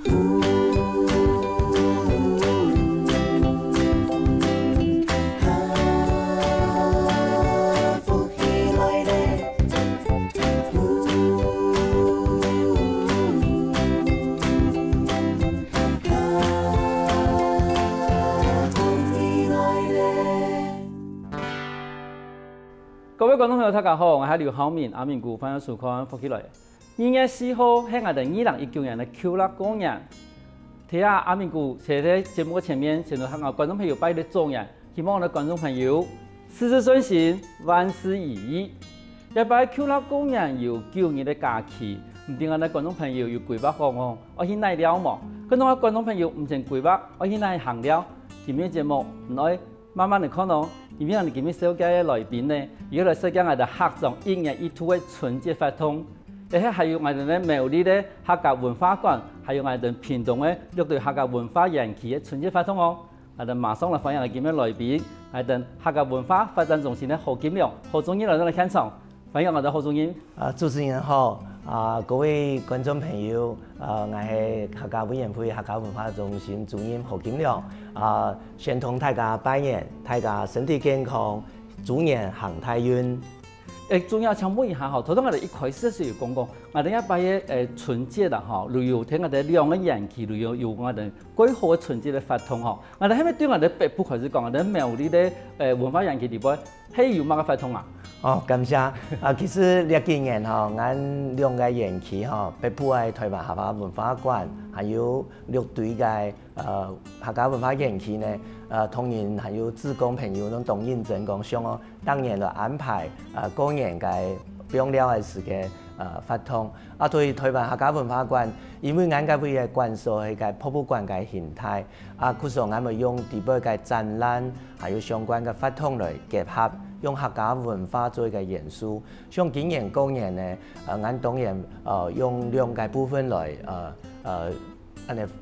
各位观众朋友，大家好，我是刘浩明，阿明姑欢迎收看《福起来》。2月4号是我哋2019年的Q乐公演。睇下阿明姑坐在节目前面，前头向我观众朋友拜的祝愿，希望我哋观众朋友事事顺心，万事如意。一摆Q乐公演有9日的假期，唔定我哋观众朋友有规划好哦，我去哪了冇？咁我观众朋友唔曾规划，我去哪行了？今日节目唔爱慢慢的看咯。因为我哋今日小姐的来宾呢，如果来设计我哋客庄1年1度的春节活动，而且还有我哋的苗栗的客家文化馆，还有我哋屏东的6队客家文化园区的春节活动哦。我哋马上来欢迎我哋今日来宾，我哋客家文化发展中心的何金良何总监来到嚟现场，欢迎我哋何总监。主持人好，各位观众朋友，我是客家委员会客家文化中心主任何金良，先同大家拜年，大家身体健康，猪年行大运。仲有请问一下吼，头先我哋一开始是有讲过，我哋一摆嘅春节啦吼，旅游睇我哋2個園區旅遊有我哋幾好嘅春節嘅活動吼。我哋係咪對我哋北部開始講，我哋苗栗嘅文化園區地方係有乜嘅活動啊？感謝其實呢幾年我2個園區北部嘅台灣客家文化館，還有6隊嘅客家文化園區呢，當然還有志工朋友都同認真講，想我當年就安排過年嘅表了嘅時嘅活動。對台灣客家文化館，因為俺家會嘅館所係個博物館嘅形態，佢所俺咪用地方嘅展覽，還有相關嘅活動來結合。用客家文化做一個元素，像今年過年呢，俺當然用2個部分來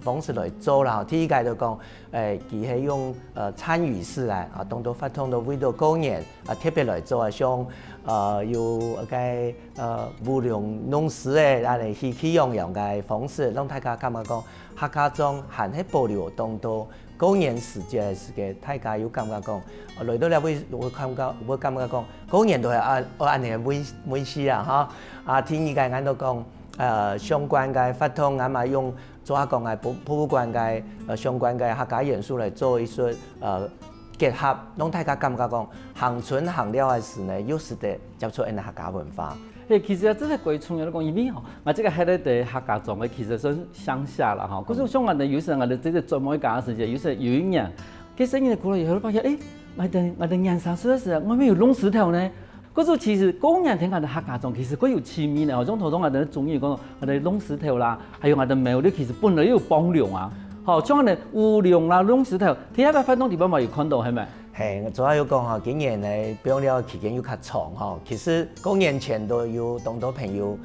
方式來做啦。第一個就講佢係用參與式嘅當到發通到為到過年特別來做像有無良農事嘅喜氣洋洋嘅方式，讓大家感覺講客家莊還係保留當到。過年時節大家有感覺講，來到了會感覺講，過年都係按呢個美事啦嚇。第二個俺都講，相關嘅活動，俺咪用做下講嘅博物館嘅相關嘅客家元素嚟做一些結合，讓大家感覺講，行春行了嘅時呢，又是得接觸人客家文化。其實真係幾重要嚟講，因為我這個喺咧客家莊嘅，其實算鄉下啦嚇。嗰種像我哋有時我哋這個專門講嘅時間，有時有一年，其實你過來以後，發現我哋年三十嘅時候，我咪有弄石頭呢。嗰種其實過年聽我哋客家莊其實佢有趣味呢。種頭先我哋中意講，我哋弄石頭啦，還有我哋苗栗其實本來有幫糧啊。好，像我哋烏龍啦、弄石頭，睇下個活動地方咪有看到係咪？係，主要要講嚇，今年咧表了期間又較長嚇。其實過年前都有當到朋友，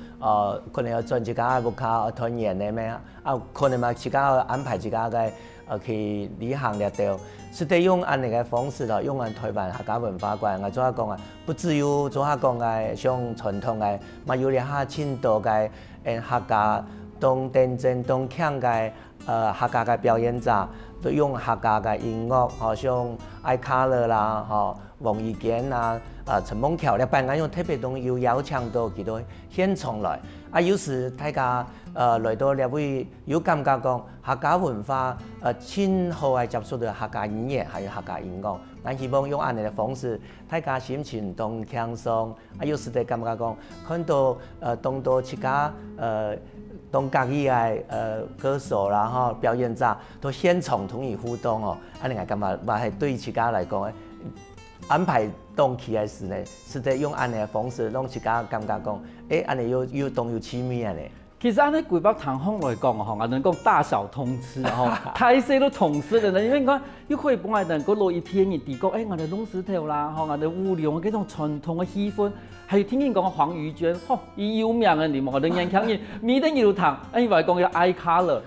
可能要轉自家屋企團圓嘅咩可能嘛自家安排自家嘅去旅行了到，是得用按呢個方式咯，用按台灣客家文化館，我做下講啊，不只有做下講嘅像傳統嘅，嘛有啲下千多嘅客家當電正當腔嘅客家嘅表演者。都用客家嘅音樂，好像艾卡勒啦、王宇堅啊、陳夢橋，一班人用特別東有邀請到佢到現場來。有時大家來到呢位有感覺講客家文化先好係接觸到客家語言，還有客家音樂。我希望用咁樣嘅方式，大家心情都輕鬆。有時哋感覺講看到當到自家當各地嘅歌手啦、表演者都現場同伊互動哦，安尼個感覺話係對自家來講安排檔期嘅時呢，是得用安尼嘅方式，讓自家感覺講，安尼有動有趣味安尼。其實按你規劃堂風來講吼，我哋講大小通吃吼，太細都通吃的呢。因為你講，又可以幫我哋嗰落一天嘅地講，我哋弄石頭啦，我哋烏龍嗰種傳統嘅氣氛，還有聽見講黃宇娟，伊有名嘅你望我哋年輕人，咪得要堂，因為講叫愛卡勒，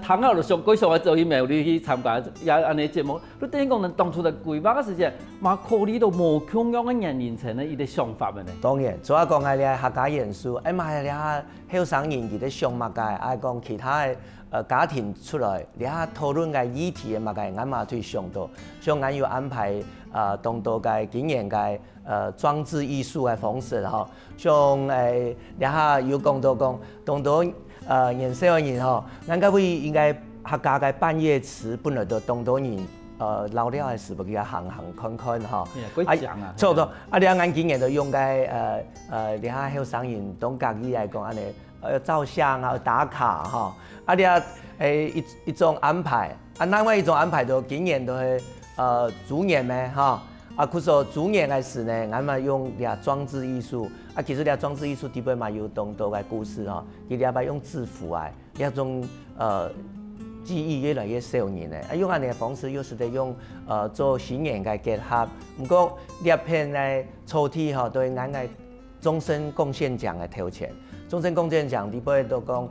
堂口就上几上来做伊有你去参加也安尼节目，你等于讲，当初的规划个时间，嘛考虑到无同样的年龄层的伊个想法的呢。当然，主要讲咧客家元素，嘛咧后生人伊咧想嘛个，讲其他的家庭出来，咧讨论个议题嘛个，俺嘛去想到，像俺有安排当多个今年个装置艺术的方式吼，像咧有讲到讲当多年少的人吼，咱个会应该客家个半夜词本来都当多人。老了的时不给他行看看哈，错错，你俺今年都用个你下后生人当家己来讲安尼，照相啊打卡哈，你一种安排，另外一种安排就今年都是主演咩哈，可说主演的时呢，俺嘛用装置艺术，其实装置艺术底边嘛有当多个故事哈，伊把用制服啊，种记忆越来越少年咧，用安尼嘅方式，又是得用做新颖嘅结合。不过呢片嘅抽屉吼，对俺嘅终身贡献奖嘅头衔。终身贡献奖底边都讲，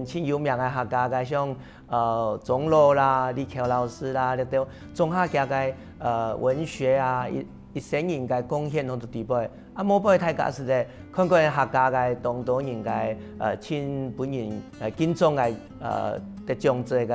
请有名嘅客家嘅像钟楼啦、李乔老师啦，你都综合家嘅文学啊，一生人嘅贡献喺度底边。冇俾大家是咧，看看客家嘅當多人嘅親本人敬重嘅得將這個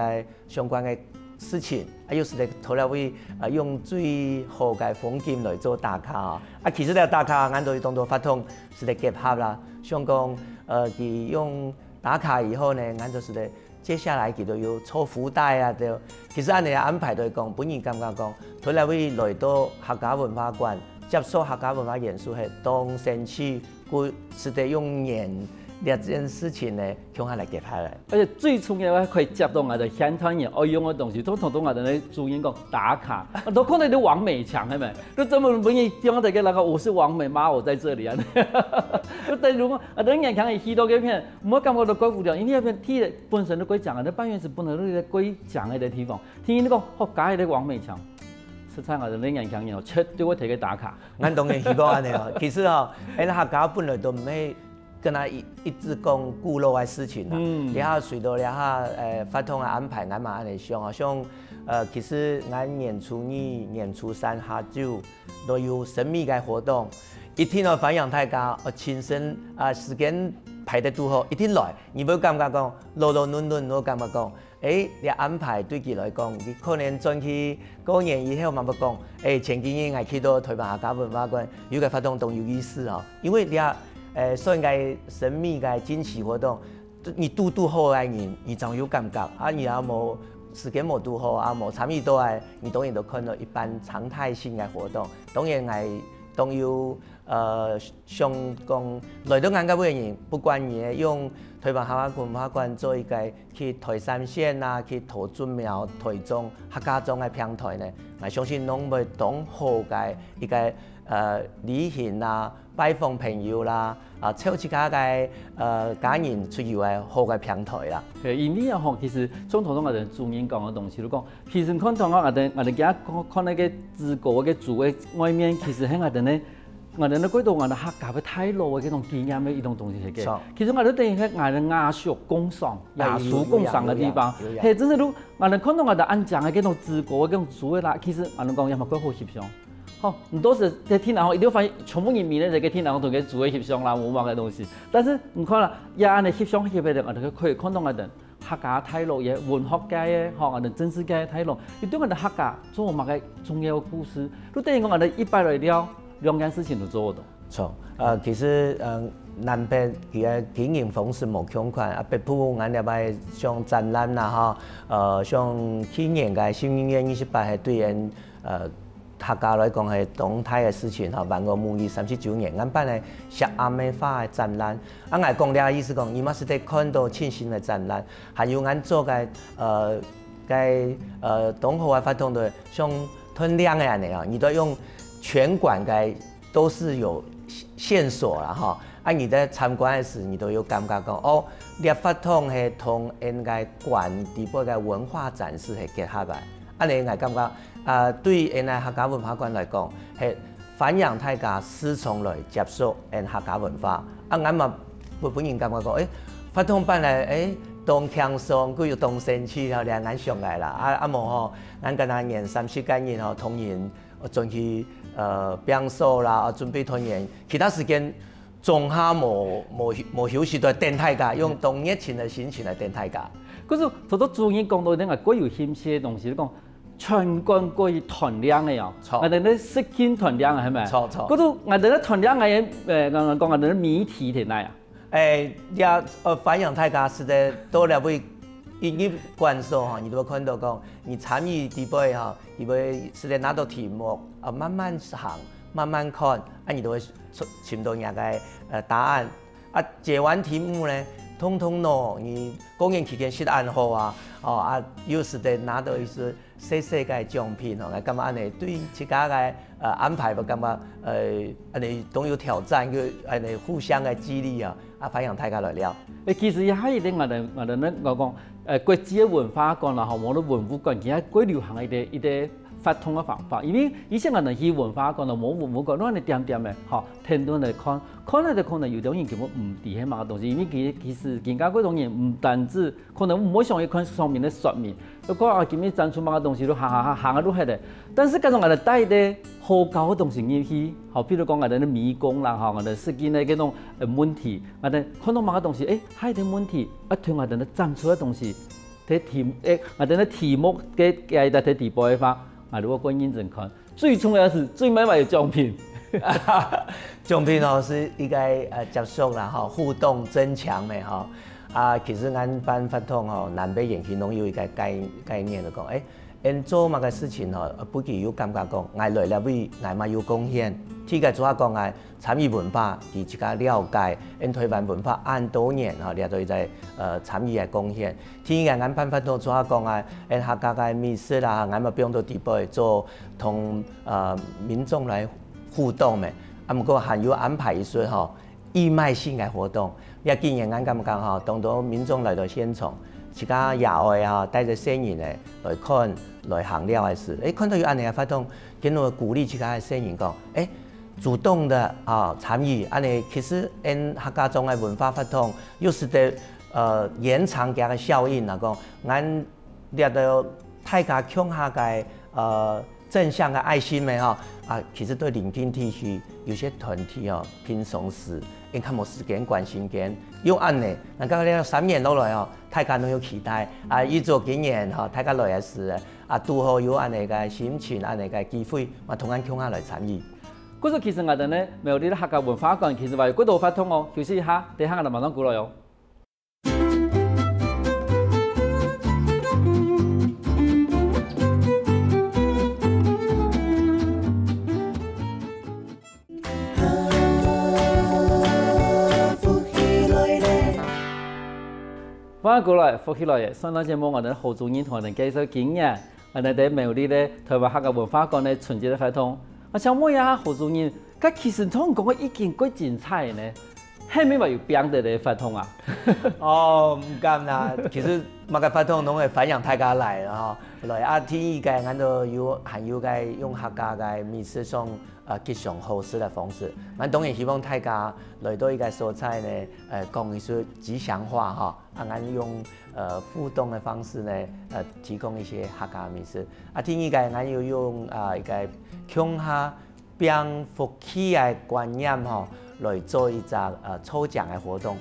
相關嘅事情，又是咧後來會用最好嘅風景來做打卡其實咧打卡，俺都當做發通是咧結合啦，像講佢用打卡以後呢，俺就是咧接下來佢都要抽福袋啊，就其實按你安排嚟講，本人感覺講，後來會來到客家文化館。接受客家文化元素係當成去，佢是得用年呢件事情呢，向下來結合嚟。而且最重要嘅可以接到我哋現團人愛用嘅東西，都同我哋咧主演講打卡，都可能啲網美牆係咪？都專門本意點解嘅那個我是網美媽，我在這裡啊！都等如果等人強係許多嘅片，唔好感覺到鬼無聊，因為片睇本身都鬼講嘅，半夜是本來都係鬼講嘅地方，聽你講好假嘅網美牆。實際我哋領人強人，絕對會提佢打卡。俺當然希望安尼哦，其實哦，客家本來都唔係跟他一直講古老嘅事情啦。然後隨到然後發通嘅安排，俺嘛安尼想啊，像其實俺年初二、年初三、下晝都有神秘嘅活動。一聽到反陽大家，親身時間排得都好，一定來。你唔好感覺講勞勞亂亂，我感覺講。你安排對佢來講，你可能轉去過年以後，慢慢講，前幾年我去到台灣客家文化館，有個活動都有意思哦。因為算個神秘嘅驚喜活動，你都好嘅人，你就有感覺，你也冇時間冇都好，冇參與到你當然都看到一般常態性嘅活動，當然係都有想講來到俺家嘅人，不管你用。台灣客家文化館做一個去台三線啊，去桃竹苗、台中客家莊嘅平台呢，我相信攏會當好嘅一個旅行啊、拜訪朋友啦、湊自家嘅家人出遊嘅好嘅平台啦。因為啊，其實從頭到我哋主人講嘅東西，都講，其實看到我哋而家看那個字稿嘅字嘅外面，其實喺我哋呢。我哋咧嗰度我哋客家嘅態度嘅嗰種經驗嘅一種東西係嘅，其實我哋等於係我哋雅俗共賞、雅俗共賞嘅地方，係真係都我哋看到我哋安講嘅嗰種字歌嘅嗰種詞啦，其實我哋講有冇幾好翕相，好，唔多時在聽人後一定發現全部人面咧就嘅聽人同佢字嘅翕相啦，冇乜嘅東西，但是唔看啦，也安尼翕相翕嘅，我哋可以看到我哋客家態度嘅文學界嘅，學我哋政治界嘅態度，亦都我哋客家做乜嘅重要故事，都等於我哋一擺來了。兩件事情都做得到。錯，其實南北佢嘅經營方式冇相款，北部我哋咪像展覽啦嚇，像去年嘅新年嘅28係對人客家來講係動態嘅事情嚇，萬個母語39年，俺辦嘅石阿美花嘅展覽，我講了意思講，伊嘛是得看到全新嘅展覽，還有俺做嘅東河嘅發動的像吞亮嘅安尼啊，你都用。全館嘅都是有線索啦，哈！你在參觀時，你都有感覺講，哦，呢法通係同應該館底部嘅文化展示係結合嘅。你我感覺，對應該客家文化館來講，係反映大家師從來接受客家文化。我嘛本人感覺講，法通辦嚟，当轻松，佮又当生气吼，两眼上来啦。啊无吼，咱敢若演3、4间日吼，同仁转去表演啦，准备团圆，其他时间总下无休息，在电台噶，用当热情的心情来电台噶。可是头头主任讲到那个各有兴趣的东西，你讲全国各有团量的哦，我哋咧识见团量啊，系咪？错。嗰度我哋咧团量嘅讲我哋咧谜题点嚟啊？反映大家是在多了位英语关注哈，你都会看到讲，你参与底杯哈，你会是在拿到题目慢慢行，慢慢看，你都会寻到人个答案。解完题目呢？通通喏，你公演期间写得安好啊，又是得拿到一些小个奖品我感觉安尼对自家个安排不感觉安尼都有挑战，个安尼互相的激励发扬大家来了。其实也可以咧，我哋咧讲国际的文化馆啦，无论文物馆，其实最流行一啲发通嘅方法，因为以前我哋去文化馆啦，冇文物馆，咱哋点点嘅，天天嚟看嚟就可能有啲人根本唔知係乜東西，因為其實人家嗰種人唔單止可能唔好想去看上面嘅說明，如果今日展出乜東西都行都係嘅，但是嗰種我哋帶啲好高嘅東西入去，譬如講我哋啲迷宮啦，我哋設計嘅嗰種問題，我哋看到乜東西，係啲問題，對我哋展出嘅東西，我哋啲題目嘅睇地步嘅話。如果觀認真看，最重要是最尾有獎品。獎品是一個接觸啦，互動增強嘅其實咱辦法通南北園區攏有一個概念就講，因做乜個事情不僅有感覺講，愛來了位愛嘛有貢獻，第個主要講愛參與文化，而自家了解，因台灣文化按多年了就在參與嘅貢獻。第二個咱辦法通主要講愛，因客家嘅美食啦，咱嘛不用到地步做同民眾來互動嘅，不過還有安排一些義賣性嘅活動。也今年咱感覺當到民眾來到現場。自家野外帶着聲音來看來行了嘅事，看到有安尼嘅發動，跟我鼓勵自家嘅聲音講，主動的參與，安尼其實因客家種嘅文化發動，又是得延長佢嘅效應啦，講咱掠到大家強下嘅正向嘅愛心嘅其實對鄰近地區有些團體平常時因較冇時間關心緊，用安尼，咱講咧3年落來大家都有期待預做今年大家來嘅事拄好有安尼嘅心情，安尼嘅機會，同咱強下來參與。嗰個其實我哋咧，咪有啲客家文化館，其實話嗰度發通休息一下，等下我哋馬上過來哦。翻過來，復起來嘅，上檔節目我哋何主任同我哋介紹經驗，我哋喺苗栗咧台灣客家文化館咧春節嘅發通。我想問一下何主任，佢其實同講嘅已經幾精彩呢？係咪話有變得嚟發通啊？唔敢啦，其實乜個發通攏會反映大家來來第一個咱都還有個用客家嘅美食上吉祥好事嘅方式，咱當然希望大家來到一個所在呢，講一些吉祥話咱用互動嘅方式呢，提供一些客家美食。第二個咱要用一個鄉下變福氣嘅觀念來做一個抽獎嘅活動，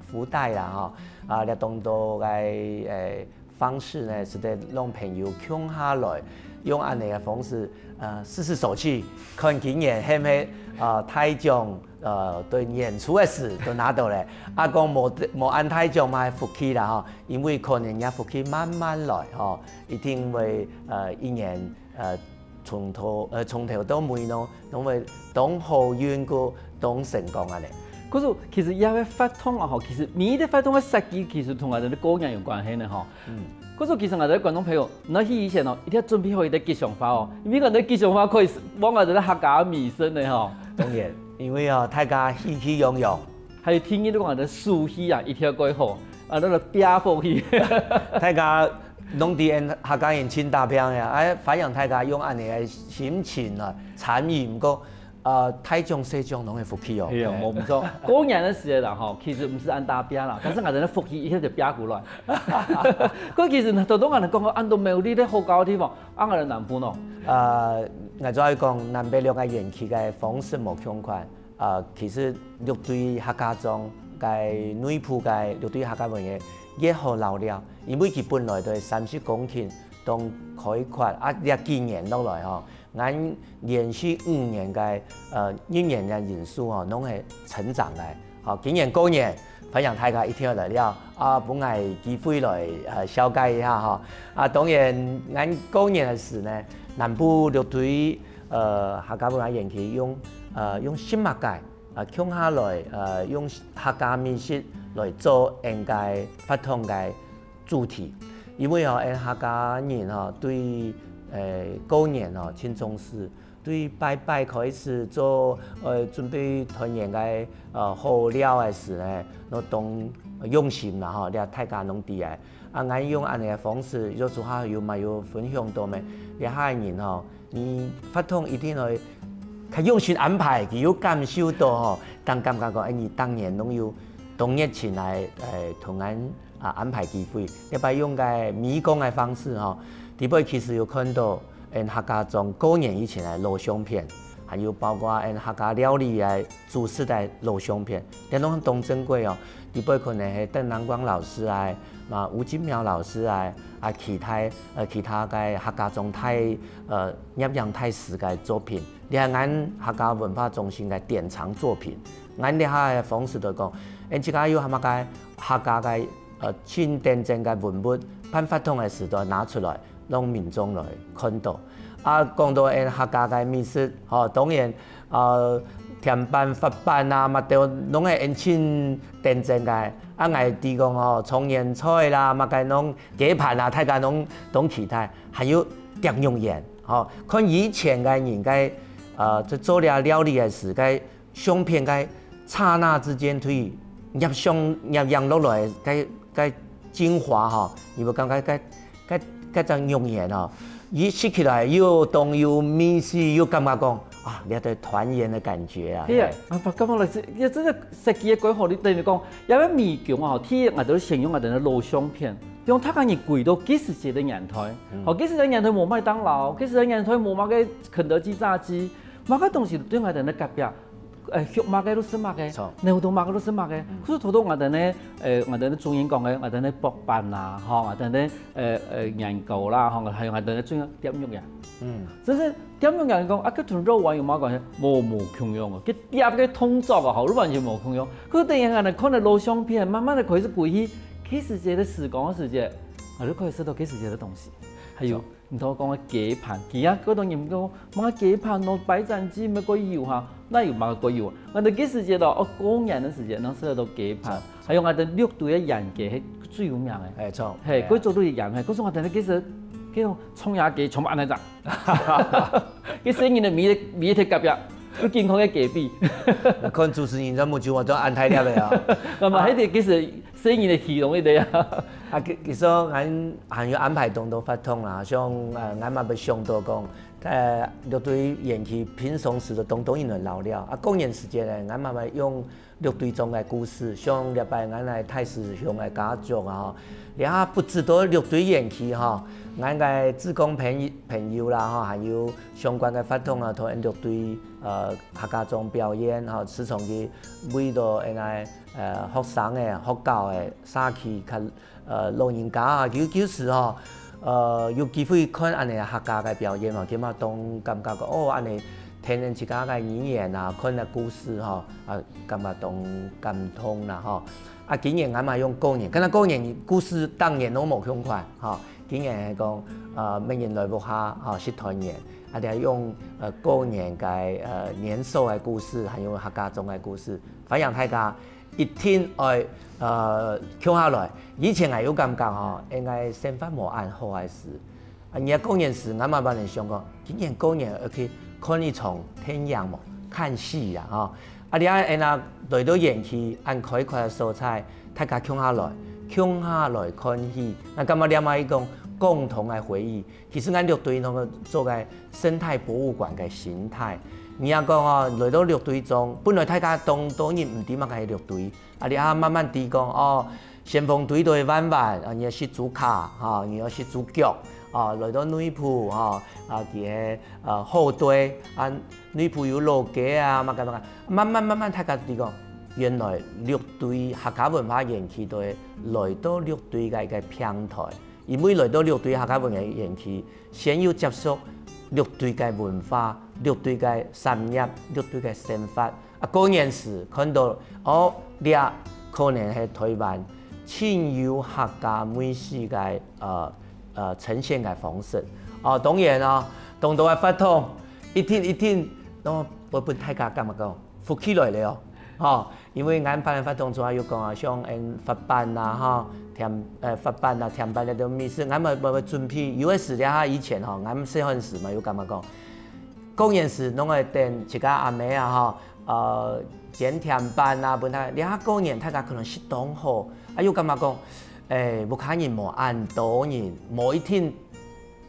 福袋啦咧當到嘅方式呢，是得讓朋友鄉下來用安尼嘅方式試手氣，看經驗係咪大獎對演出嘅事都拿到咧。講冇按大獎嘛福氣啦因為可能也福氣慢慢來一定會一年從頭到尾咯，都會當好運個當成功啊咧。嗰種其實有嘅發通其實每一個發通嘅設計其實同我哋啲個人有關係呢嗰種其實我哋啲觀眾朋友，那去以前一定要準備好一啲吉祥話因為我哋吉祥話可以幫我哋啲客家美聲嘅當然，因為大家喜氣洋洋，還有聽見啲我哋書氣一條過好，嗰個變福氣，大家攏啲客家人親大片嘅，反映大家用安尼嘅心情參與，唔過太中西中拢会福气哦。係啊，冇唔錯。過年嘅時候啦，吼，其實唔是按打邊啦，但是我哋咧福氣一下就邊過來。佢其實都我哋講按到廟裏咧好高嘅地方，按我哋南部咯。我再講南北兩個園區嘅方式冇相款。其實六對客家莊嘅內埔嘅六對客家文嘅越好留了，因為佢本來就係30公頃當開發，幾年落來吼。俺連續5年嘅入園嘅人數哦，攏係成長嘅。好，今年過年，分享大家一定要來了，本來機會來紹介一下哈。當然，俺過年嘅時呢，南部六隊客家文化園區用新物界搶下來用客家美食來做應該發通嘅主題，因為客家人對過年真重視，對拜拜開始做準備團圓嘅好料嘅時呢，我當用心啦吼，你大家攏知嘅。俺用安尼嘅方式，有時候有咪有分享到咩？你下人你發通一定會較用心安排，佢有感受到吼，但感覺講你當年攏有動熱情來同俺安排機會，你把用嘅迷宮嘅方式吼。第二其實有看到客家莊過年以前嘅錄像片，還有包括客家料理嘅主食嘅錄像片，你攏當真過哦。第二可能係鄧南光老師吳金苗老師其他嘅客家莊太入樣太時嘅作品，你係俺客家文化中心嘅典藏作品。俺哋下嘅方式就講，即家有客家嘅清典正嘅文物，辦發通嘅時代拿出來。讓民眾來看到，講到客家嘅美食，當然甜辦、發辦乜都攏係清典正嘅。我哋講葱鹽菜啦，乜嘅攏雞盤大家攏其他，還有點用鹽，看以前嘅人嘅在做了料理嘅時嘅相片嘅剎那之間推入樣落來嘅精華你會感覺嗰種用鹽食起來又凍又密實，又感覺講你對團圓的感覺啊！係啊，咁樣嚟，你真係設計嘅規劃，你對你講，有啲美強睇我哋形容我哋嘅錄像片，用他嘅貴到幾時節嘅年代，幾時嘅年代冇麥當勞，幾時嘅年代冇乜嘅肯德基炸雞，乜嘅東西對我哋嘅隔壁。肉麻嘅都是麻嘅，牛肚麻嘅都是麻嘅。可是頭到我哋咧，我哋咧中英講嘅，我哋咧薄飯啊，我哋咧羊羔啦，係我哋咧中點肉嘅。真是點肉人講，佢同肉丸有乜關係？冇共用啊！佢夾嘅動作啊，好完全冇共用。佢突然間看到錄像片，慢慢地開始回憶幾時節嘅時光嘅時節，我都可以識到幾時節嘅東西。還有唔同講嘅雞盤，嗰種人講乜雞盤攞擺盞機乜鬼油嚇，那有乜鬼油啊？我哋幾時節到過年嘅時節，能識到雞盤，還有我哋六隊嘅羊雞係最有名嘅。錯，係嗰做到嘅羊係，嗰時我哋咧幾時叫做葱牙雞，從安尼咋？佢生意嘅米鐵夾入，佢健康嘅雞髀。看主持人咁冇就我都安排了嘅啊。咁啊，喺啲幾時生意嘅戲弄一啲啊？其實俺還要安排動作發通啦，像俺嘛要想到講，六隊園區平常時就當一輪老了，過年時節咧，俺嘛咪用六隊中嘅故事，像禮拜俺嚟太師兄嘅家族啊，然後不止到六隊園區俺嘅志工朋友啦還有相關嘅發通啊，同六隊客家莊表演時常去為到學生嘅學校嘅社區老人家啊，就是有機會看安尼客家嘅表演咁啊，當感覺安尼聽人自家嘅語言啊，看嘅故事感覺當感動啦今年俺嘛用過年，跟住過年故事當然都冇相關今年係講每年來屋下食團圓，哋用過年嘅年獸嘅故事，還有客家莊嘅故事，反映大家一天愛跳下來。以前係有感覺應該生活冇按好嘅事。而家過年時，俺嘛幫人想講，今年過年要去看一場天陽冇看戲啊你來到園區按開闊嘅蔬菜，大家跳下來看戲，那咁啊，另外一個共同嘅回憶。其實俺六隊那個做嘅生態博物館嘅形態，你也讲哦，来到乐队中，本来大家当然唔点嘛，係乐队，啊，你啊慢慢地讲哦，先锋队都会玩玩，啊，你要是主卡，哈，你要是主角，啊，来到女仆，哈，啊，佢嘅后队，啊，女仆有老家啊，慢慢大家地讲，原来乐队客家文化园区都係来到乐队嘅平台。因为来到乐队客家文化园区，先要接触乐队嘅文化、乐队嘅产业、乐队嘅生活。啊，嗰件事看到哦，你可能係台灣先有客家美食嘅呈現嘅方式。哦，當然啊，當到嘅發通一天，我本大家咁講，福起來了哦，因為眼辦發通仲要講啊，像發辦啊，哈。發辦啊，甜辦咧都美食，我咪準備有嘅時咧哈，以前吼，我們細漢時嘛有咁樣講，講件事攏會等一家阿妹啊吼，煎甜辦啊，本來你下過年大家可能適當好，啊有咁樣講，冇可能冇按多人，冇一天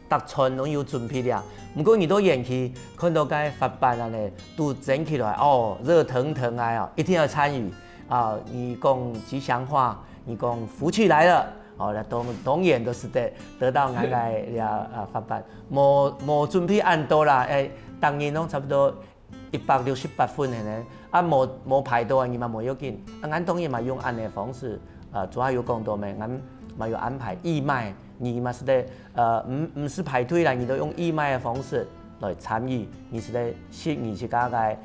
搭村攏要準備了，唔過你到園區看到個發辦啊咧，都整起來哦，熱騰騰啊哦，一定要參與啊，你講吉祥話。你講福氣來了，哦，那當然都是得到俺個發辦，冇準備按多啦，當然攏差不多168分嘅呢，啊冇排到啊，你嘛冇要緊，啊俺當然嘛用按嘅方式，主要有講到咩，俺嘛有安排義賣，你嘛是得唔是排隊啦，你都用義賣嘅方式來參與，你是得適應自家嘅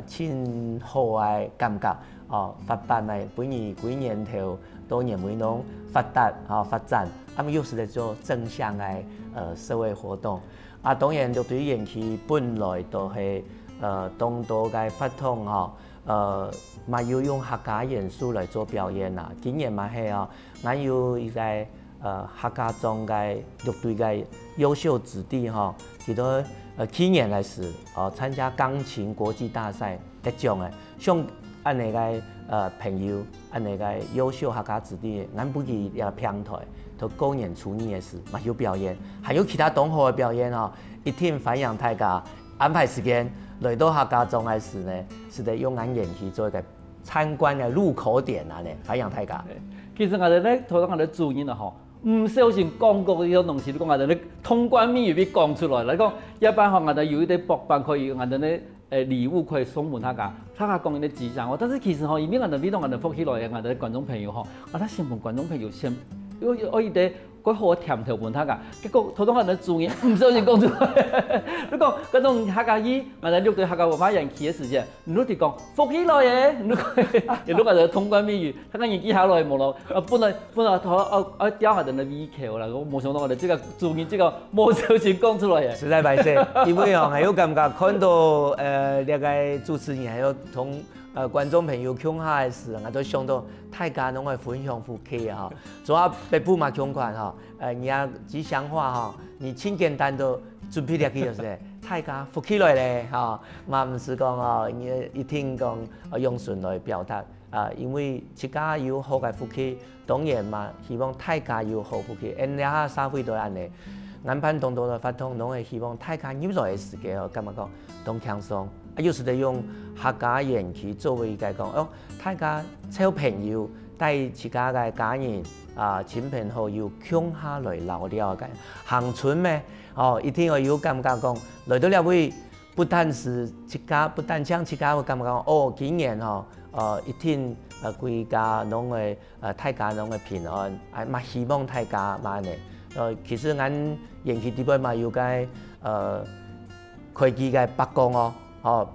親好嘅感覺，哦，發辦嚟本年幾年頭。當然會攏發達發展，咁又是嚟做正向嘅社會活動。啊，當然樂隊園區本來都係當多嘅發通嘛要用客家元素嚟做表演啊。今年嘛係我有一個客家莊嘅樂隊嘅優秀子弟佢都去年嚟時參加鋼琴國際大賽得獎嘅，像按你嘅朋友，按你嘅優秀客家子弟，俺不記一個平台，都過年初二嘅時嘛有表演，還有其他同學嘅表演一天反映大家安排時間來到客家莊嘅時呢，是得用俺園區做一個參觀嘅入口點啊呢，反映大家。其實我哋咧，頭先我哋主任啊唔小心講過呢種東西，講我哋咧通關密語俾講出來，嚟講一般學我哋有一啲博辦可以，我哋咧。禮物可以送給大家講的吉祥話，但是其實因為我哋呢度我哋福起來嘅，我哋觀眾朋友我哋先問觀眾朋友先，我一啲嗰好甜頭問大家，結果頭先我哋主任唔小心講出來，你講嗰種客家語，我哋錄對客家文化人氣嘅時間，你哋講福起來嘅，你講我哋通關密語，睇下人記下來冇咯，本來我雕下哋嘅尾橋啦，我冇想到我哋這個主任這個冇小心講出來嘅，實在歹勢，因為還有感覺看到那個主持人還有同。觀眾朋友傾下嘅時，我都想到大家攏會分享福氣啊！主要北部嘛窮款你啊吉祥話你輕簡單都準備入去就是大家福氣來咧嘛唔是講你一聽講用順來表達因為自家有好嘅福氣，當然嘛希望大家有好福氣，因下社會都係咁。眼盼當到嘅發通，攏係希望大家入來嘅時間咁樣講，當輕鬆。有時就用客家園區作為一個講，大家交朋友帶自家嘅家人親朋好友共下來聊聊嘅行村咩？一定要有感覺講，來到呢位不但是自家，不但將自家會感覺講，今年一天歸家攏會大家攏會平安，嘛希望大家嘛呢。其實咱園區這邊嘛有個會計嘅北江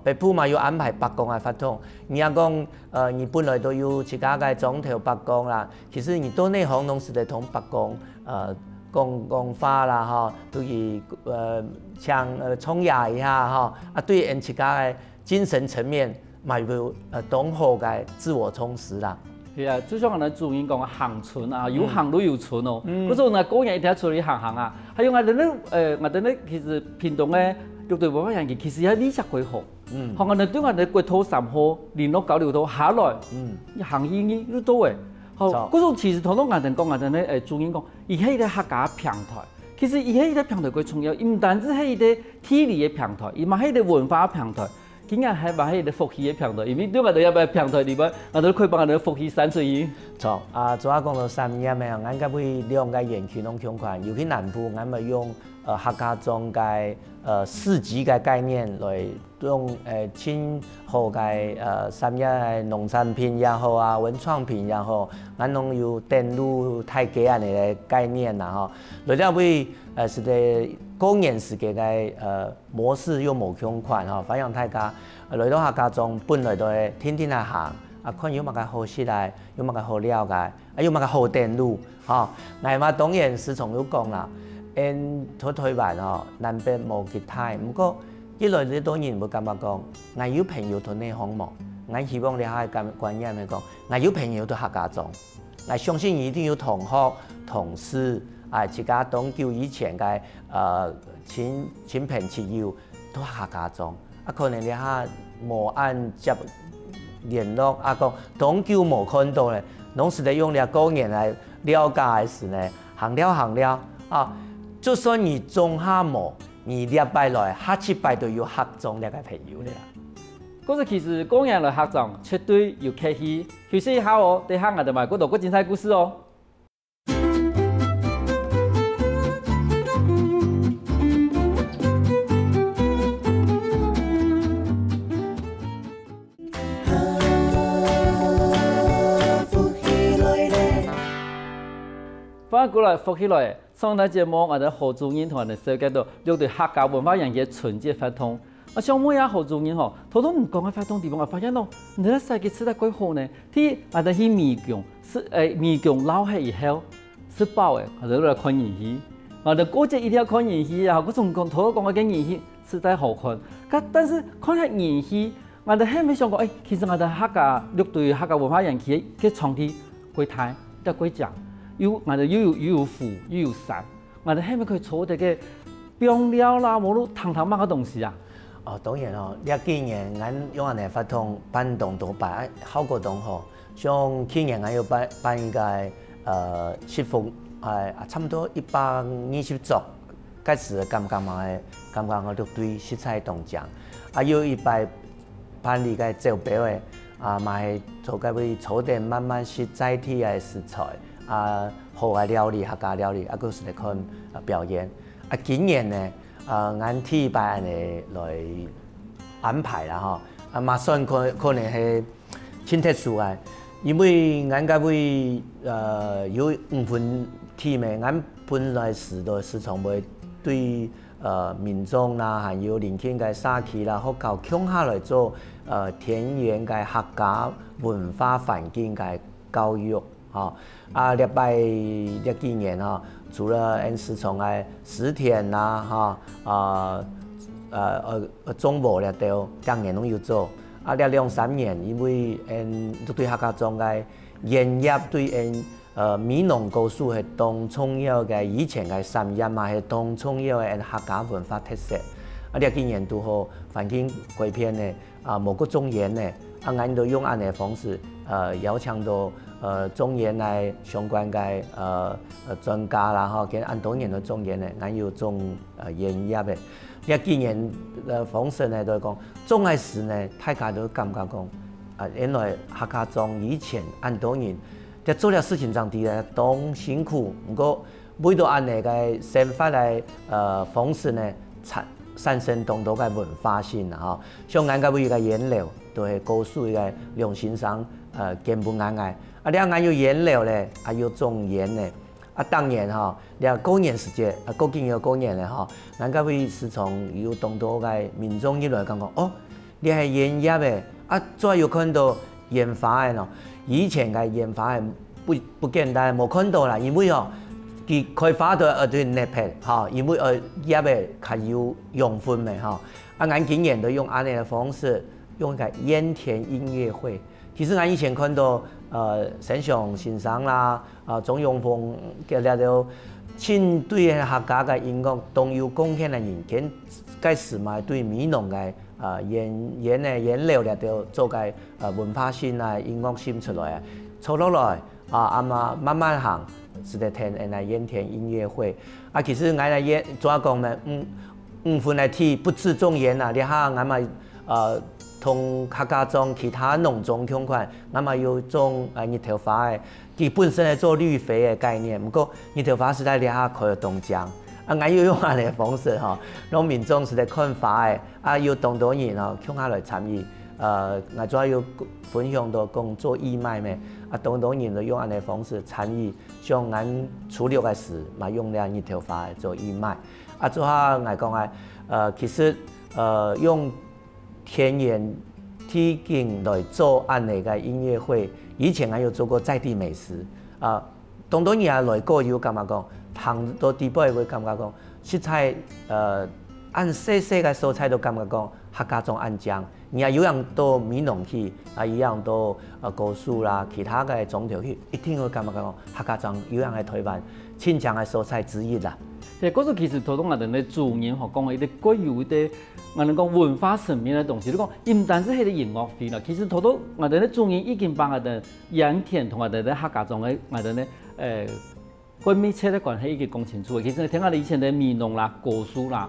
北部嘛有安排北江嘅發通，你講你本來都有自家嘅莊頭北江啦，其實你到內行攏是得同北江講話啦都係像衝壓一下對人自家嘅精神層面嘛有當好嘅自我充實啦。係啊，就像我哋主任講行村有行都有村嗰時候我個人一定要出去行還有我哋咧其實屏東咧。樂隊文化園區其實有20幾號，我哋對我哋國土3號、連絡9、6號下來，行醫都多嘅。嗰種其實頭先我哋講，我哋咧主任講，而係一個客家平台。其實而係一個平台佢重要，唔單止係一個體力嘅平台，而嘛係一個文化平台。竟然还把迄个福气的平台，因为对我哋要不要平台里边，我都可以帮我哋福气散出去。错主要讲到3年的，俺甲尾2个园区拢相款，尤其南部，俺咪用客家庄嘅市集嘅概念来用亲好嘅产业嘅农产品也好啊，文创品也好，俺拢有登录太极安尼嘅概念啦吼。来了尾是个公园时嘅模式又无相款吼，发扬大家来到客家庄本来都会天天来行。看有乜个好识来，有乜个好了解，有乜个好登录，乃嘛当然师从有讲啦，台湾南北无其他，不过一来你当然会感觉讲，我有朋友同你项目，我希望你下观念嚟讲，我有朋友都客家庄，我相信一定有同學、同事，自家當叫以前嘅親朋戚友都客家莊，可能你下無按接。联络讲当久无看到咧，拢是咧用了公园来了解时呢，行了就算你中下无，你礼拜来下7拜都有合作那个朋友咧。嗰個其實公園來合作絕對有客氣，休息一下哦，等下我哋埋嗰度個精彩故事哦。翻過來復起來，上台節目我哋何主任同我哋小姐度聊對客家文化人嘅春節活動。像每日何主任吼，偷偷唔講嘅活動地方，我發現咯，你哋世界吃得幾好呢？啲我哋去米宮，米宮撈起以後吃飽嘅，我哋來看演戲。我哋過節一定要看演戲，然後嗰種講偷偷講嘅演戲實在好看。但是看下演戲，我哋係咪想講？其實我哋客家對客家文化人嘅創意幾大，得幾正。我哋又有湖又有山，我哋係咪可以做啲嘅香料啦，無論湯乜嘅東西啊？當然呢幾年我用安尼發通辦動都辦效果都好，像去年我有辦一個節目，差唔多120組，嗰時感覺我都對色彩動獎，有一擺辦理個招標嘅，嘛係做個位儲點慢慢實在體嘅食材。好嘅料理、客家料理，嗰時嚟看表演。今年呢，按第1擺安尼來安排啦嗬。嘛算可能係真特殊嘅，因為按嗰位有5分 team 嘅，按本來時常會對民眾啦，還有鄰近嘅社區啦，好搞強下來做田園嘅客家文化環境嘅教育。禮拜呢幾年除了時從嘅10天啦，中部咧都當年都有做。呢2-3年，因為對客家莊嘅營業對米農高數係當重要嘅，以前嘅產業嘛係當重要嘅客家文化特色。呢幾年都好環境改變咧，某個中原咧，俺都用安尼方式邀請到。中原來相關嘅專家啦，跟按當年嘅中原咧，俺有種研業嘅。呢幾年嘅方式咧，都係講種嘅時咧，大家都感覺講，原來客家莊以前按當年，在做了事情上啲咧，當辛苦，不過每到按呢個生活嘅方式咧，產生當多嘅文化性啦，像俺個位嘅原料，都係高數嘅良心上根本啱嘅。俺有原料咧，有種鹽咧，當然你過年時節，過境有過年咧俺個位是從有當多嘅民眾一來講，你係鹽業嘅，再有看到鹽花嘅以前嘅鹽花係不簡單，冇看到啦，因為佢開發到對熱片因為葉嘅較有養分嘅俺今年都用安尼嘅方式，用個鹽田音樂會。其實俺以前看到沈祥先生啦，鍾永峰嘅咧都親對客家嘅音樂都有貢獻嘅人，跟嗰時嘛對米農嘅原料咧都做個文化性啊音樂性出來啊，做落來嘛慢慢行，是得聽鹽田音樂會。其實俺嚟怎講呢？5分來睇不止種鹽啊，你下俺咪同客家庄其他农种相款，俺嘛有种日头花的，佢本身係做绿肥的概念，不過日頭花是在掠下開東江，俺要用安尼方式吼，讓民眾是在看花的，有當多人向下來參與，俺主要有分享到講做義賣咩，當多人就用安尼方式參與，像俺初六嘅時嘛用了日頭花做義賣，做下俺講其實用田園體景來做安尼個音樂會，以前我有做過在地美食，當多年來過有感覺講，行到地步會感覺講，食材按細細個蔬菜都感覺講客家莊安醬，而有樣到美濃去，有樣到高樹啦，其他嘅種條去，一定會感覺講客家莊有樣係台灣親強嘅蔬菜之一啦。嗰種其實頭先我哋咧主人學講嘅一啲關於啲我哋講文化層面嘅東西，你講唔單止係啲音樂會啦，其實頭先我哋咧主人已經把我哋鹽田同我哋咧客家莊嘅我哋咧關密切嘅關係已經講清楚嘅。其實聽我哋以前嘅美濃啦、高樹啦，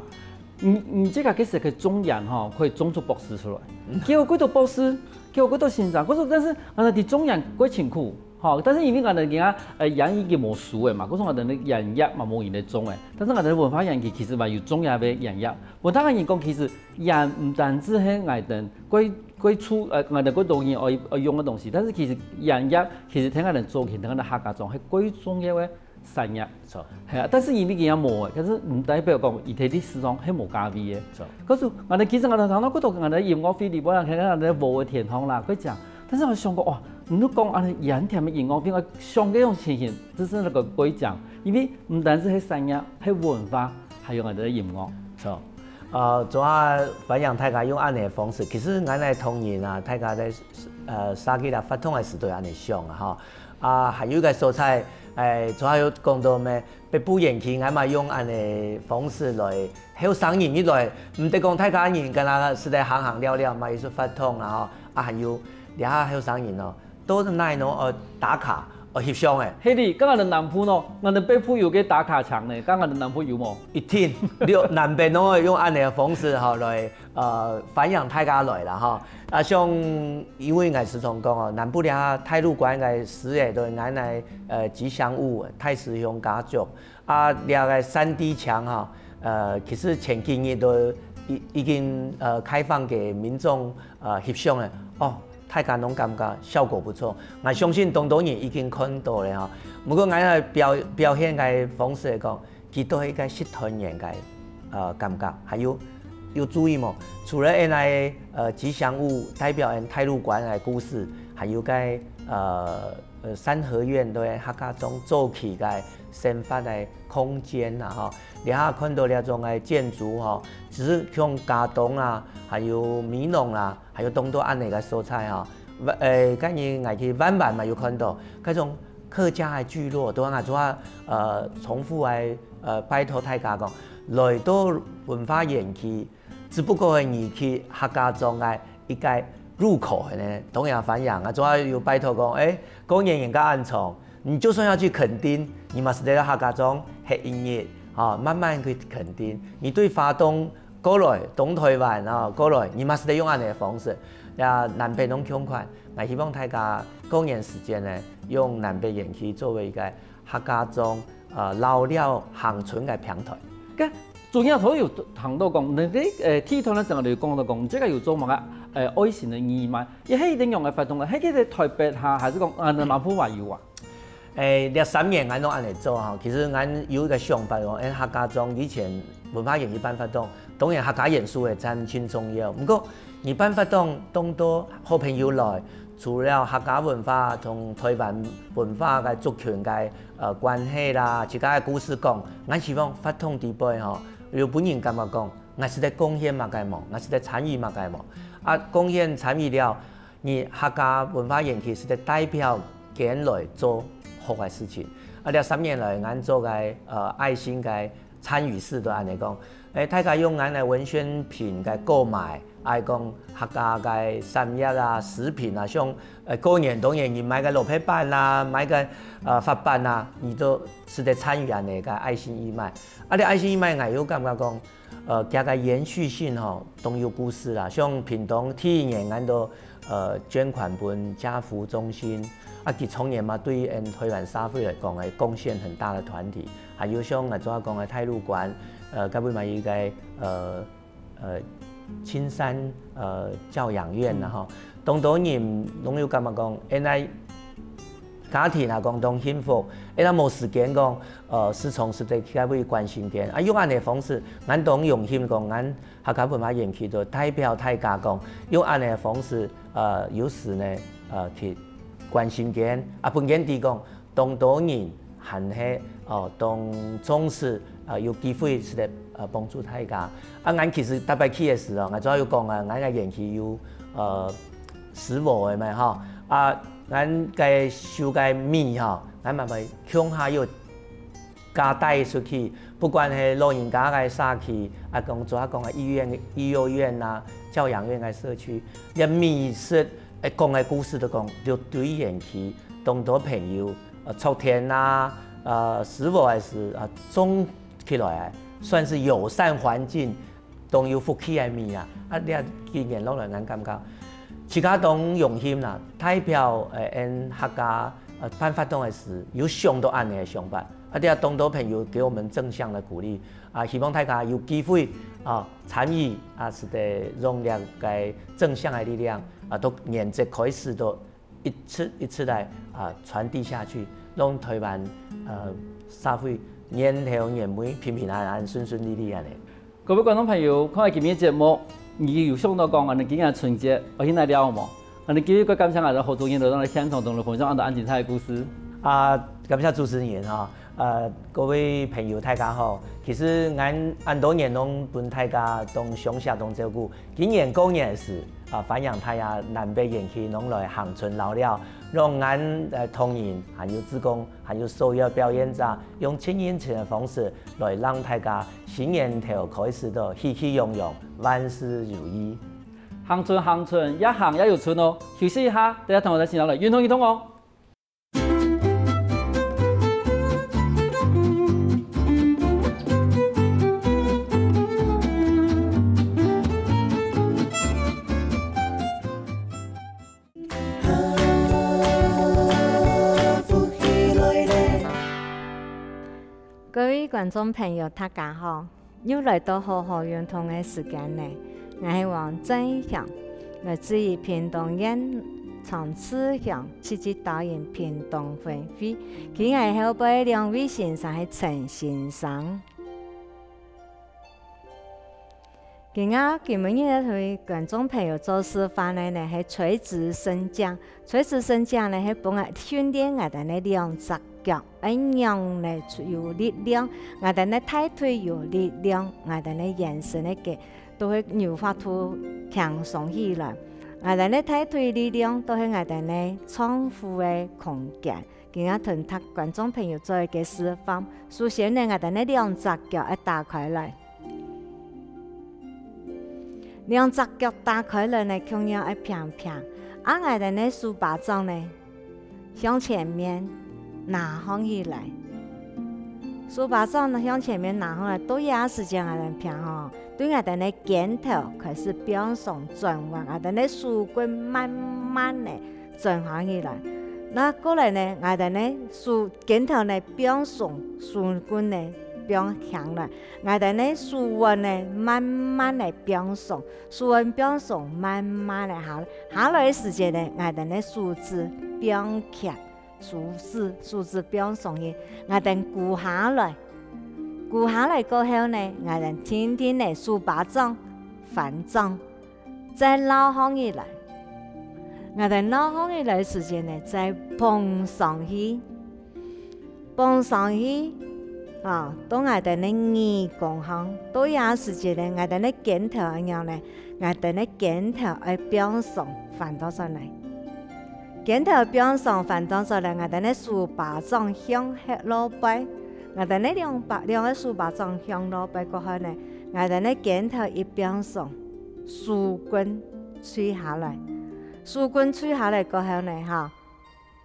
即個其實佢種鹽吼，可以種出博士出來，叫幾多博士，叫幾多先生，嗰種但是我哋啲種鹽幾辛苦。好，但是因為我哋而家鹽已經冇熟嘅嘛，嗰種我哋嘅鹽葉嘛冇人嚟種嘅，但是我哋文化園區其實嘛有種嘢嘅鹽葉。文化人講其實鹽唔單止係我哋歸出我哋嗰度人愛用嘅東西，但是其實鹽葉其實聽我哋做，聽我哋客家種係歸重要嘅產業。錯，係啊，但是因為佢冇嘅，但是唔代表講伊睇啲市場係冇價位嘅。錯，嗰時我哋其實我哋睇到嗰度我哋音樂會裏邊啊，睇到我哋無嘅天空啦，佢講，但是我想過哇。你都講安尼鹽田嘅音樂會，我上幾種情形，只是那個規講，因為唔單止係產業，係文化，還有我哋嘅音樂。錯，做下反映大家用安尼嘅方式，其實我哋同仁啊，大家在沙基啦發通嘅時都安尼想啊，嚇，還有個蔬菜，做下有講到咩，北部園區我嘛用安尼方式來，後生人一來，唔得講大家人跟他是在行了了嘛，伊說發通啦，嚇，還有啲下後生人咯。都是那種打卡翕相嘅。係啲，咁我哋南部咯，我哋北部有嘅打卡場咧，咁我哋南部有冇？一定，南邊都會用安尼嘅方式嚇來反映大家來啦嚇。像因為我時常講南部咧太魯關嘅事業都係嚟吉祥物太師鄉家族，咧個3D牆其實前幾年都已經開放給民眾翕相嘅哦。大家攏感覺效果不錯，我相信當多人已經看到了哈。不過我哋表現嘅方式嚟講，佢都係一個識團圓嘅感覺，還有注意冇？除了那吉祥物代表太魯關嘅故事，還有個三合院對客家莊做起嘅生活嘅空間啦哈。你下看到那種嘅建築哈，只是像家東啦，還有美濃啦。還有當多安尼個蔬菜哈，今年我去灣灣嘛有看到，嗰種客家嘅聚落，都我做重複拜託大家講，來到文化園區，只不過係而去客家莊嘅一個入口呢，同樣反映啊，仲有拜託講，公園人家安藏，你就算要去墾丁，你嘛是在客家莊學音樂，慢慢去墾丁，你對花東。過來東台灣過來，你嘛是得用安尼嘅方式，南北攏相款。我希望大家公園時間呢，用南北園區作為一個客家莊老了恆存嘅平台。咁仲有頭有談到講，你啲T團咧成日就講到講，即係要做乜嘅愛心嘅義賣，亦係一定用嘅活動嘅，喺佢哋台北下，還是講南部話有啊？呢3年我都安尼做哈，其實我有一個想法講，客家莊以前文化園區辦活動，當然客家元素係真係重要。不過而辦活動當多好朋友來，除了客家文化同台灣文化嘅族群嘅關係啦，自家嘅故事講，我希望活動地步吼，有本人咁樣講，我是在貢獻乜嘅冇，我是在參與乜嘅冇。貢獻參與了，而客家文化園區是在代表人來做好嘅事情。呢3年來，我做嘅愛心嘅参与式都安尼讲，大家用咱的文宣品来购买，爱讲客家嘅产业啊、食品啊，像过年当然你买个萝卜板啦，买个发板啦，你都是在参与安尼个爱心义卖。啊，你爱心义卖，我有感觉讲，加个延续性吼，都有故事啦。像屏东第一年，俺都捐款本家福中心。啊，其从年嘛，对于推广xã會來講，係貢獻很大的團體。還有像主要講嘅太魯館，甲尾嘛伊個青山教養院啦吼，當多人攏有感覺講，原來家庭啊講當幸福，因為冇時間講，是從實際甲尾關心嘅。啊，用安尼方式，咱當用心講，咱客家文化園區就代表大家講，用安尼方式，有時呢，去。關心嘅啊，本件地講，當多人還係當重視有機會是嚟幫助大家。啊，咱其實特別去嘅時候，我主要講啊，咱嘅園區有食物嘅嘛吼，啊，咱嘅收嘅米吼，咱慢慢向下要加帶出去，不管係老人家嘅社區，啊，講主要講嘅醫幼院啊、教養院嘅社區，啲米食。講嘅故事都講，就對園區當多朋友秋天啦，是否還是種起來，算是友善環境，都有福氣嘅面啊！啊，你啊今年落來咱感覺，自家當用心啦，代表客家辦法當嘅事，有上到安尼嘅想法，啊，啲啊當多朋友給我們正向的鼓勵，啊，希望大家有機會參與啊，是得容量嘅正向嘅力量。啊，都沿着開始都一次一次來傳遞下去，讓台灣社會年頭年尾平平安安、順順利利安尼。各位觀眾朋友，看下今日節目，你有想到講我哋今日春節，我現在了冇？我哋今日個感謝我哋合作人都喺現場同我分享我哋安精彩嘅故事。感謝主持人哈，各位朋友大家好。其實俺多年攏本大家當鄉下當照顧，今年過年時。反映太陽南北園區攏來恆春老了，讓俺同仁還有志工，還有所有表演者，用親人情的方式來讓大家新年頭開始都喜氣洋洋，萬事如意。恆春，一行也有春哦。休息一下，大家同我哋先落嚟運動哦。各位觀眾朋友，大家好！又來到好好運動嘅時間呢，我係黃振祥，來自於屏東縣長治鄉設計導演屏東分會，佢係後輩兩位先生係陳先生。今日對觀眾朋友做示範呢，係垂直升降。垂直升降呢，係幫我訓練我哋呢兩隻腳，一樣呢有力量，我哋呢大腿有力量，我哋呢眼神呢嘅都會柔化度強鬆起來。我哋呢大腿力量都係我哋呢倉庫嘅空間。今日同觀眾朋友做一個示範。首先呢，我哋呢兩隻腳一打開來。兩隻腳打開了呢，同樣一平平。我哋呢手把掌呢向前面拿放起來，手把掌呢向前面拿放來，都有時間我哋平吼。對我哋呢肩頭開始變鬆轉彎，我哋呢手棍慢慢的轉翻起來。那過來呢，我哋呢手肩頭呢變鬆，手棍呢變強了，我哋呢手腕呢慢慢的變鬆，手腕變鬆，慢慢的下來的時間呢，我哋呢手指變強，手指變鬆嘅，我哋鼓下來過後呢，我哋天天呢手把掌反掌，再撈放起來，我哋撈放起來的時間呢，再碰上去。當我哋呢耳共行，都有時間呢，我哋呢肩頭一樣呢，我哋呢肩頭係變鬆反到上嚟，肩頭變鬆反到上嚟，我哋呢手把掌向下落背，我哋呢兩個書包裝向落ไป過後呢，我哋呢鏡頭一邊上樹棍吹下來，樹棍吹下來過後呢，哈，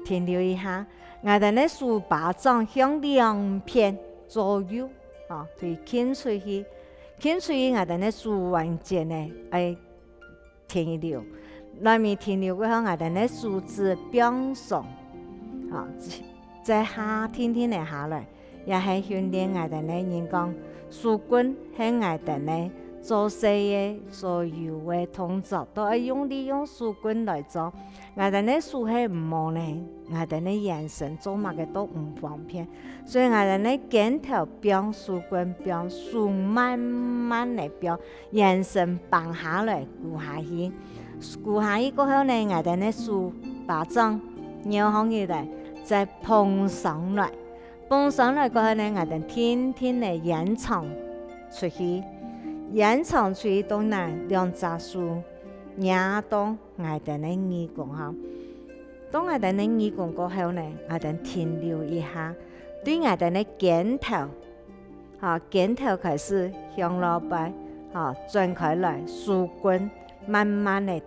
停留一下，我哋呢書包裝向兩邊左右，哈，對傾出去，傾出去我哋呢書環節呢，係停留，內面停留過後，我哋呢書字邊上，哈，再下天天嚟下來。也係訓練我哋呢人講，書棍係我哋呢做事嘅所有嘅動作，都係利用書棍來做。我哋呢書係唔忙呢，我哋呢眼神做乜嘅都唔方便，所以我哋呢鏡頭標書棍標書慢慢嚟標，眼神放下來顧下去，顧下去過後呢，我哋呢書把裝搖起嚟，再捧上來。蹦上來過後呢，我哋天天嚟演唱出去，演唱出去到呢兩隻書，也當我哋呢耳講下。當我哋呢耳講過後呢，我哋停留一下，對我哋呢鏡頭，嚇鏡頭開始向落擺，嚇轉開來，書棍慢慢嚟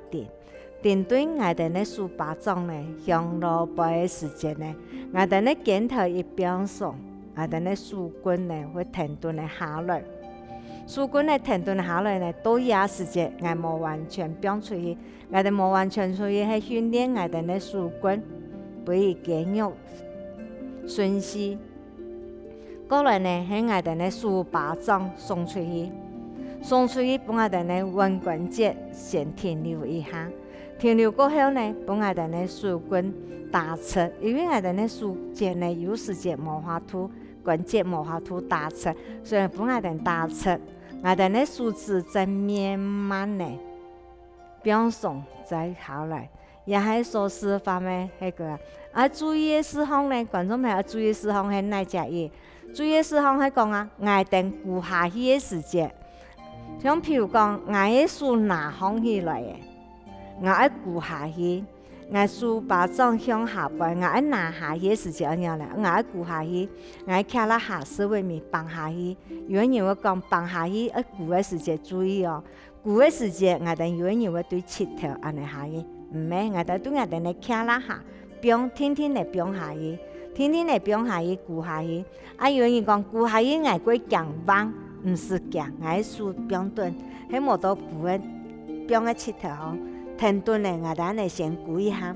點對我哋呢書包裝呢向落擺嘅時間呢。我哋呢鏡頭一邊上，我哋呢書棍呢會停頓嚟下來，書棍呢停頓下來呢，都有時間我冇完全變出去，我哋冇完全出去係訓練我哋呢書棍，不以肌肉順勢。過來呢喺我哋呢書包裝送出去，送出去幫我哋呢腕關節先停留一下，停留過後呢，幫我哋呢書棍打出，因為我哋呢書節呢有時間冇法度，關節冇法度打出，所以幫我哋打出，我哋呢書字再慢慢呢變送再下來，也係說示方面嗰個。注意嘅事項呢，觀眾朋友注意事項係哪隻嘢？注意事項係講啊，我哋顧下去嘅時間，像譬如講，我嘅書拿放起來嘅，我愛顧下去。我書包裝向下擺，我愛拿下去時間樣咧，我愛顧下去，我愛徛喺下思維面放下去。有人會講放下去，顧嘅時間注意哦，顧嘅時間我哋有人會對舌頭安尼下去，唔係我哋對我哋咧徛喺下，變天天嚟變下去，天天嚟變下去顧下去。有人講顧下去我會強彎，唔是強，我書變短，喺冇到顧嘅變嘅舌頭吼。停頓咧，我哋嚟先顧一下。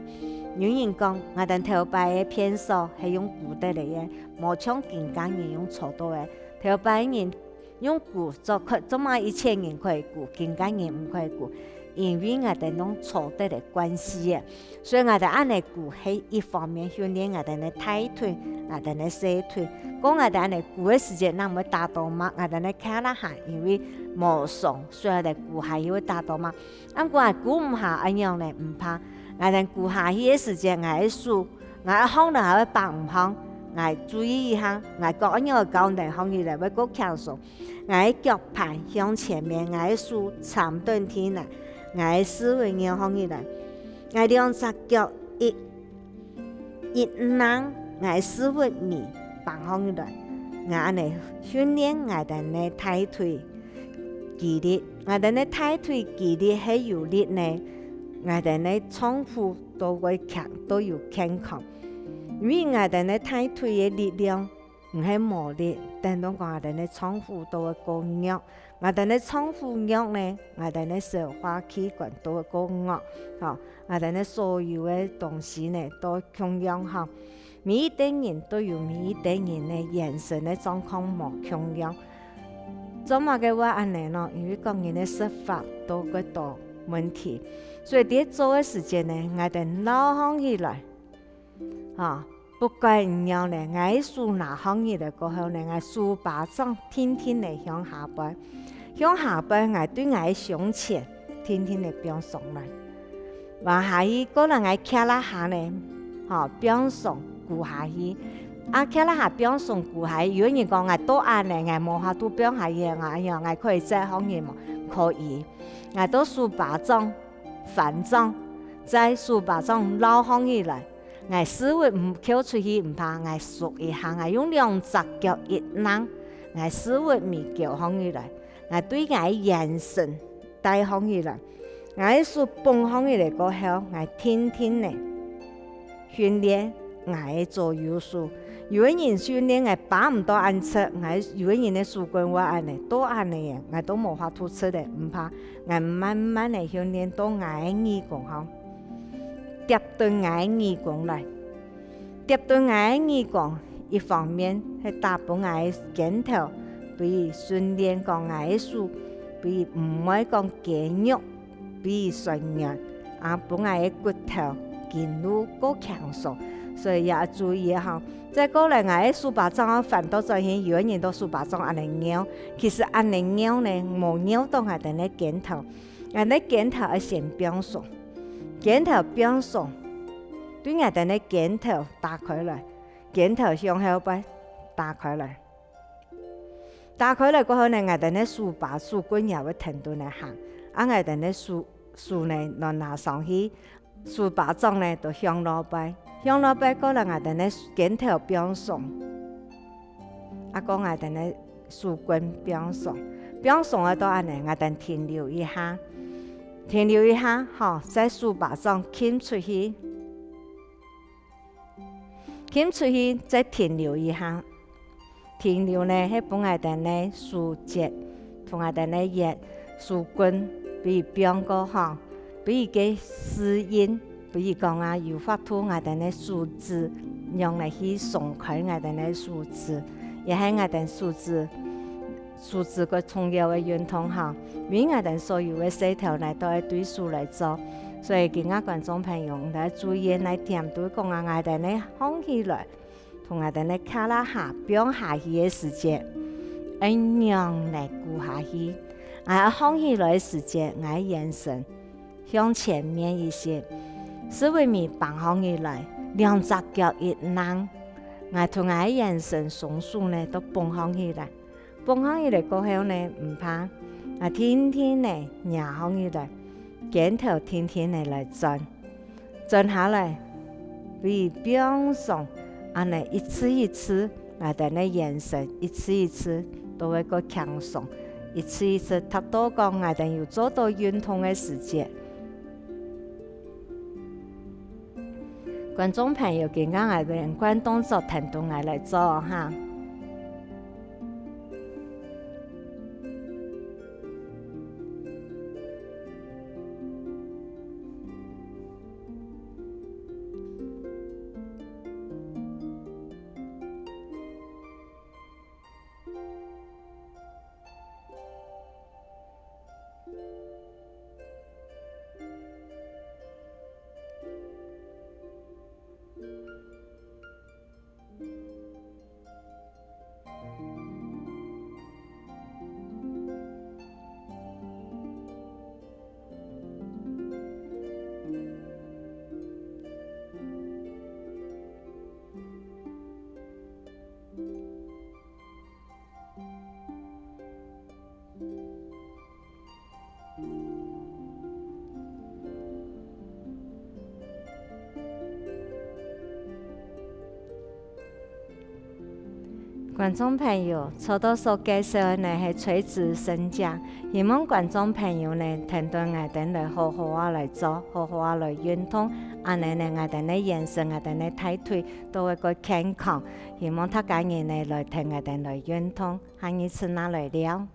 有人講，我哋頭擺嘅片數係用顧得嚟嘅，冇像健家人用錯到嘅。頭擺人用顧做乜1000人可以顧，健家人唔可以顧，因為我哋用錯得嚟關係嘅。所以我哋安尼顧係一方面訓練我哋嘅大腿，我哋嘅小腿。講我哋安尼顧嘅時間，那麼達到嘛？我哋咧徛喺下，因為冇送，所以我哋顧下要達到嘛。咁我顧唔下一樣咧，唔怕。我哋顧下去嘅時間，我係數，我一放落去放唔放，我注意一下。我講一樣嘅講嚟，放起來會夠輕鬆。我係腳盤向前面，我係數長短天啦，我係思維要放起來。我兩隻腳一攬，我係思維面。放起來，我安尼訓練我哋呢大腿肌力，我哋呢大腿肌力係有力呢，我哋呢倉庫都會強，都有健康。因為我哋呢大腿嘅力量唔係冇力，等到我哋呢倉庫都會夠弱，我哋呢倉庫弱呢，我哋呢消化器官都會夠弱，我哋呢所有嘅東西呢都強養好。每一代人都有每一代人嘅眼神嘅狀況冇強樣，做乜嘅話安尼咯？因為講人嘅說法都幾多問題，所以喺做嘅時間呢，我哋攞放起來，不怪唔樣咧。我書拿放起來過後呢，我書包裝天天嚟向下擺，向下擺我對我胸前天天嚟變送來，往下去嗰陣我徛喺下呢，變送。顧下去，徛喺下邊送顧下去。有人講我多按咧，我冇法度變下去，我可以再放嘢嘛？可以，我都書包裝、反裝，在書包裝撈放起來，我思维唔扣出去唔怕，我缩一下，我用两只脚一扔，我思维咪叫放起来，我对我眼神带放起来，我手蹦放起来过后，我天天呢训练我做柔术。有个人训练我把唔到按出，我有个人的手棍我按呢，都按呢嘢，我都无法突出的，唔怕，我慢慢的训练到我的耳功吼。叠對我的耳功來，疊對我的耳功，一方面係打補我的肩頭，比如訓練講我的手，比如唔可以講肌肉，比如訓練啊，補我的骨頭筋路夠強壯，所以也要注意下。再過來，我的手把掌反倒在現，有個人都手把掌按嚟拗，其實按嚟拗呢，冇拗到我哋嘅肩頭，我哋肩頭要先變鬆。肩頭變鬆，對我哋嘅肩頭打開來，肩頭向後擺打開來，打開來過後呢，我哋嘅手把手棍也會停到嚟行，啊我哋嘅手呢，就拿上去，手把掌呢就向落擺，向落擺過來，我哋嘅肩頭變鬆，啊個我哋嘅手棍變鬆，變鬆嘅到安尼，我哋停留一下。停留一下，好，在手把上傾出去，傾出去，再停留一下。停留呢，係幫我哋呢手節同我哋呢熱手棍，比如變個哈，比如嘅適應，比如講啊，有法度我哋呢手指，用嚟去鬆開我哋呢手指，也係我哋手指個重要嘅運動哈，因為我哋所有嘅細條呢都係對手嚟做，所以今日觀眾朋友唔使注意嚟點對講啊，我哋呢放起來，同我哋呢卡拉下變下去嘅時間，按樣嚟顧下去，啊放起來嘅時間，我眼神向前面一些，思維咪放放起來，兩隻腳一扔，我同我眼神雙手呢都放放起來。放起來過後呢，唔怕，啊天天呢壓放起來，肩頭天天呢來轉下來，比如變鬆，啊呢一次一次，我哋呢眼神一次一次都會個強鬆，一次一次差不多講我哋要做到運動嘅時節。觀眾朋友，今日我哋關動作聽到我嚟做哈。觀眾朋友，初到所介紹呢係垂直伸展，希望觀眾朋友呢聽到我哋嚟好好啊嚟做，好好啊嚟運動，安尼呢我哋呢眼神、我哋呢體腿都會個健康。希望大家人呢來聽我哋嚟運動，下一次拿來了。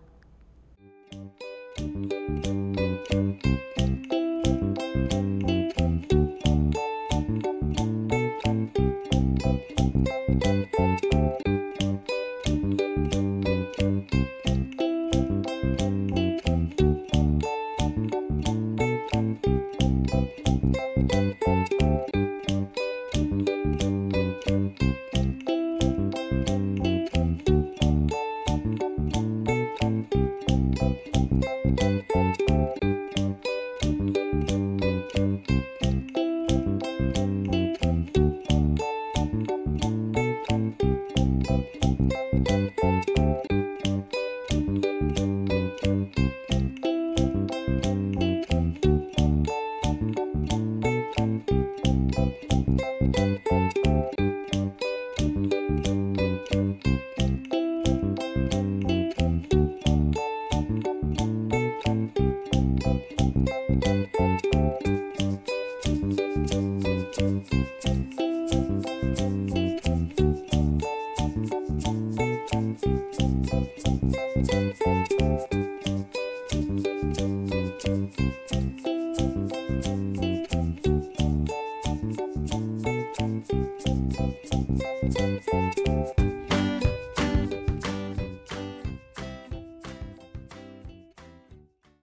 拜。